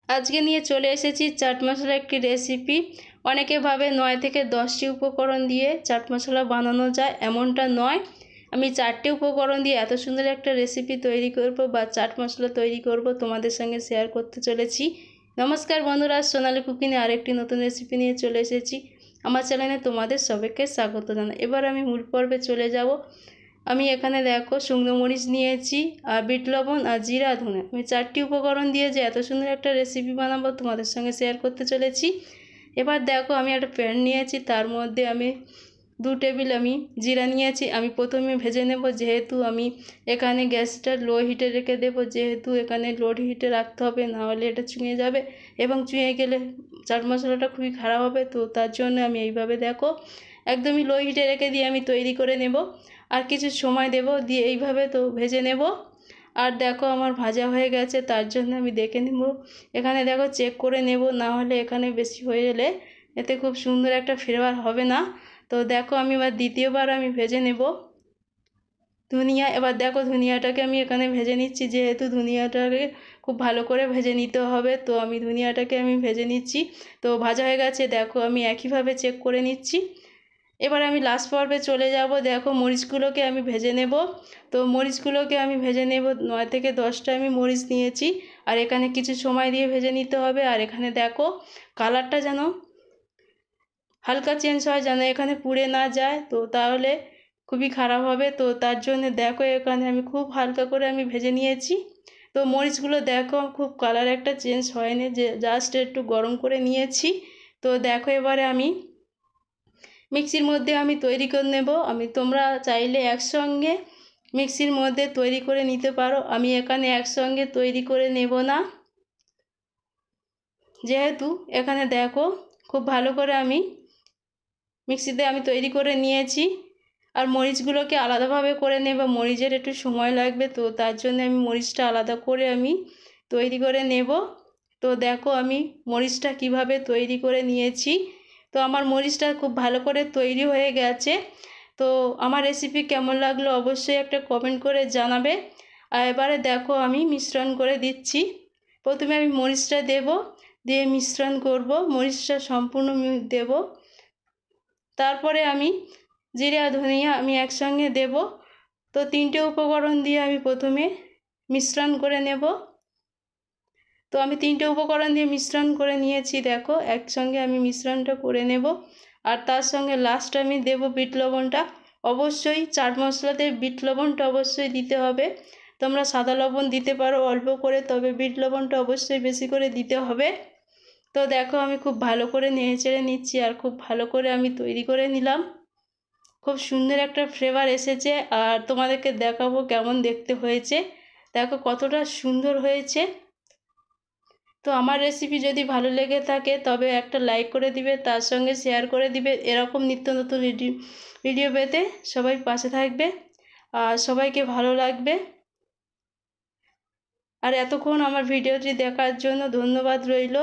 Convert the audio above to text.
আজকে নিয়ে চলে এসেছি চাট মশলা একটি রেসিপি। অনেকে ভাবে 9 থেকে 10টি উপকরণ দিয়ে চাট মশলা বানানো যায়, এমনটা নয়। আমি 4টে উপকরণ দিয়ে এত সুন্দর একটা রেসিপি তৈরি করব বা চাট মশলা তৈরি করব, তোমাদের সঙ্গে শেয়ার করতে চলেছি। নমস্কার বন্ধুরা, সোনালি কুকিংয়ে আরেকটি নতুন রেসিপি নিয়ে চলে এসেছি। আমার চ্যানেলে তোমাদের সবাইকে স্বাগত জানাই। এবার আমি মূল পর্বে চলে যাব। আমি এখানে দেখো শুকনো মরিচ নিয়েছি, আর বিট লবণ আর জিরা ধনে। আমি 4টি উপকরণ দিয়ে যে এত সুন্দর একটা রেসিপি বানাবো তোমাদের সঙ্গে শেয়ার করতে চলেছি। এবার দেখো আমি একটা প্যান নিয়েছি, তার মধ্যে আমি 2 টেবিল আমি জিরা নিয়েছি। আমি প্রথমে ভেজে নেব, যেহেতু আমি এখানে গ্যাসটা লো হিটে রেখে দেবো, যেহেতু এখানে লো হিটে রাখতে হবে, নাহলে এটা চুঁয়ে যাবে এবং চুঁয়ে গেলে চাট মশলাটা খুবই খারাপ হবে। তো তার জন্য আমি এইভাবে দেখো একদমই লো হিটে রেখে দিয়ে আমি তৈরি করে নেব, আর কিছু সময় দেব, দিয়ে এইভাবে তো ভেজে নেব। আর দেখো আমার ভাজা হয়ে গেছে, তার জন্য আমি দেখে নেব। এখানে দেখো চেক করে নেব, না হলে এখানে বেশি হয়ে গেলে এতে খুব সুন্দর একটা ফ্লেভার হবে না। তো দেখো আমি এবার দ্বিতীয়বার আমি ভেজে নেব ধনিয়া। এবার দেখো ধনিয়াটাকে আমি এখানে ভেজে নিচ্ছি, যেহেতু ধনিয়াটাকে খুব ভালো করে ভেজে নিতে হবে, তো আমি ধনিয়াটাকে আমি ভেজে নিচ্ছি। তো ভাজা হয়ে গেছে, দেখো আমি একইভাবে চেক করে নিচ্ছি। এবার আমি লাস্ট পর্বে চলে যাব। দেখো মরিচগুলোকে আমি ভেজে নেব। তো মরিচগুলোকে আমি ভেজে নেব, 9 থেকে 10টা আমি মরিচ নিয়েছি, আর এখানে কিছু সময় দিয়ে ভেজে নিতে হবে। আর এখানে দেখো কালারটা যেন হালকা চেঞ্জ হয়, যেন এখানে পুড়ে না যায়, তো তাহলে খুবই খারাপ হবে। তো তার জন্য দেখো এখানে আমি খুব হালকা করে আমি ভেজে নিয়েছি। তো মরিচগুলো দেখো খুব কালার একটা চেঞ্জ হয়নি, যে জাস্ট একটু গরম করে নিয়েছি। তো দেখো এবারে আমি মিক্সির মধ্যে আমি তৈরি করে নেব। তোমরা চাইলে একসঙ্গে মিক্সির মধ্যে তৈরি করে নিতে পারো, আমি এখানে একসঙ্গে তৈরি করে নেব না, যেহেতু এখানে দেখো খুব ভালো করে আমি মিক্সিতে আমি তৈরি করে নিয়েছি। আর মরিচগুলোকে আলাদাভাবে করে নেব, মরিচের একটু সময় লাগবে, তো তার জন্য আমি মরিচটা আলাদা করে আমি তৈরি করে নেব। তো দেখো আমি মরিচটা কিভাবে তৈরি করে নিয়েছি। তো আমার মরিচটা খুব ভালো করে তৈরি হয়ে গেছে। তো আমার রেসিপি কেমন লাগলো অবশ্যই একটা কমেন্ট করে জানাবে। আর এবারে দেখো আমি মিশ্রণ করে দিচ্ছি। প্রথমে আমি মরিচটা দেব, দিয়ে মিশ্রণ করব, মরিচটা সম্পূর্ণ দেব। তারপরে আমি জিরা ধনিয়া আমি একসঙ্গে দেব। তো 3টে উপকরণ দিয়ে আমি প্রথমে মিশ্রণ করে নেব। তো আমি 3টে উপকরণ দিয়ে মিশ্রণ করে নিয়েছি, দেখো একসঙ্গে আমি মিশ্রণটা করে নেব। আর তার সঙ্গে লাস্ট আমি দেব বিট লবণটা। অবশ্যই চাট মশলাতে বিট লবণটা অবশ্যই দিতে হবে। তোমরা সাদা লবণ দিতে পারো অল্প করে, তবে বিট লবণটা অবশ্যই বেশি করে দিতে হবে। তো দেখো আমি খুব ভালো করে নেড়ে চেড়ে নিচ্ছি, আর খুব ভালো করে আমি তৈরি করে নিলাম। খুব সুন্দর একটা ফ্লেভার এসেছে, আর তোমাদেরকে দেখাবো কেমন দেখতে হয়েছে। দেখো কতটা সুন্দর হয়েছে। তো আমার রেসিপি যদি ভালো লেগে থাকে তবে একটা লাইক করে দিবে, তার সঙ্গে শেয়ার করে দিবে। এরকম নিত্য নতুন ভিডিও পেতে সবাই পাশে থাকবে, আর সবাইকে ভালো লাগবে। আর এতক্ষণ আমার ভিডিওটি দেখার জন্য ধন্যবাদ রইল।